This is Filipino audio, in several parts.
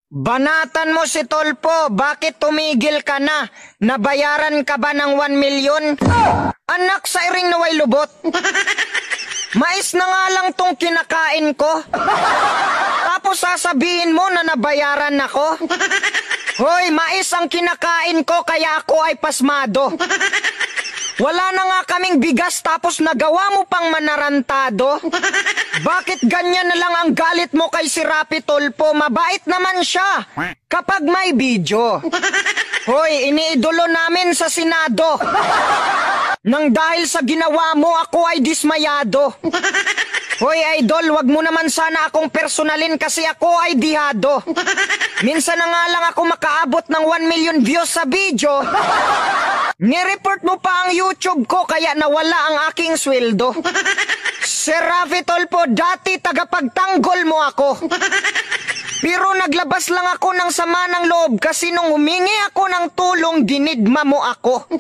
Banatan mo si Tolpo, bakit tumigil ka na? Nabayaran ka ba ng 1 million? Anak sa iring naway lubot. Mais na nga lang tong kinakain ko. Tapos sasabihin mo na nabayaran ako? Hoy, mais ang kinakain ko kaya ako ay pasmado. Wala na nga kaming bigas tapos nagawa mo pang manarantado. Bakit ganyan na lang ang galit mo kay si Rapi Tulfo? Mabait naman siya kapag may video. Hoy, iniidolo namin sa Senado. Nang dahil sa ginawa mo, ako ay dismayado. Hoy idol, wag mo naman sana akong personalin kasi ako ay dihado. Minsan na nga lang ako makaabot ng 1 million views sa video. Nireport mo pa ang YouTube ko kaya nawala ang aking sweldo. Sir Rafi Tulfo, dati tagapagtanggol mo ako. Pero naglabas lang ako ng sama ng loob kasi nung humingi ako ng tulong, dinidma mo ako.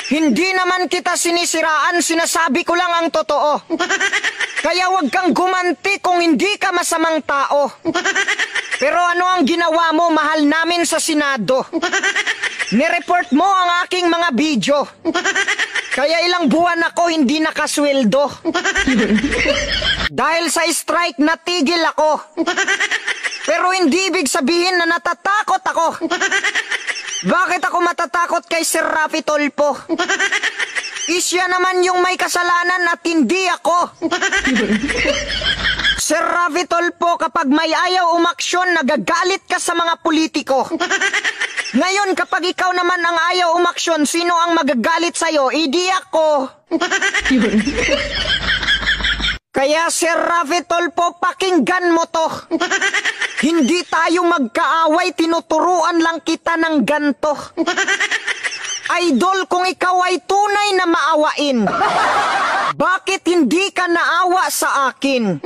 Hindi naman kita sinisiraan, sinasabi ko lang ang totoo. Kaya wag kang gumanti kung hindi ka masamang tao. Pero ano ang ginawa mo, mahal namin sa Senado? Nireport mo ang aking mga video. Kaya ilang buwan ako hindi nakasweldo. Dahil sa strike, natigil ako. Pero hindi ibig sabihin na natatakot ako. Bakit ako matatakot kay Sir Rafi Tulfo? Isya naman yung may kasalanan at hindi ako. Sir Rafi Tulfo, kapag may ayaw umaksyon, nagagalit ka sa mga politiko. Ngayon, kapag ikaw naman ang ayaw umaksyon, sino ang magagalit sa'yo? Idi ako. Kaya Sir Rafi Tulfo, pakinggan mo to. Hindi tayo magkaaway, tinuturuan lang kita ng ganto. Idol, kung ikaw ay tunay na maawain, bakit hindi ka naawa sa akin?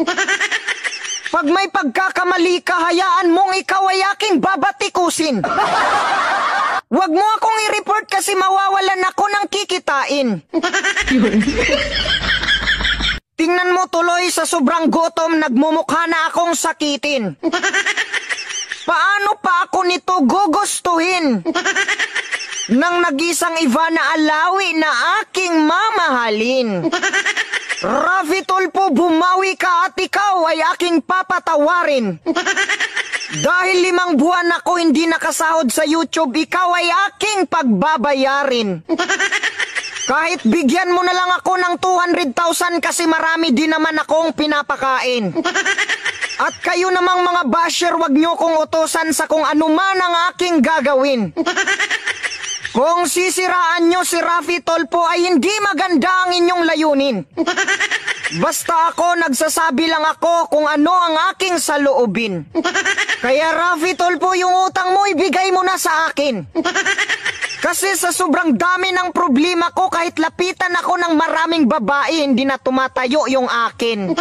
Pag may pagkakamali ka, hayaan mong ikaw ay aking babatikusin. Huwag mo akong i-report kasi mawawalan ako ng kikitain. Tingnan mo tuloy, sa sobrang gutom, nagmumukha na akong sakitin. Paano pa ako nito gugustuhin? Nang nag-isang Ivana Alawi na aking mamahalin. Rafi Tulfo, bumawi ka at ikaw ay aking papatawarin. Dahil 5 buwan ako hindi nakasahod sa YouTube, ikaw ay aking pagbabayarin. Kahit bigyan mo na lang ako ng 200,000 kasi marami din naman akong pinapakain. At kayo namang mga basher, wag nyo kong utusan sa kung ano man ang aking gagawin. Kung sisiraan nyo si Rafi Tulfo ay hindi maganda ang inyong layunin. Basta ako, nagsasabi lang ako kung ano ang aking saloobin. Kaya Rafi Tulfo, yung utang mo ibigay mo na sa akin. Kasi sa sobrang dami ng problema ko, kahit lapitan ako ng maraming babae, hindi na tumatayo yung akin.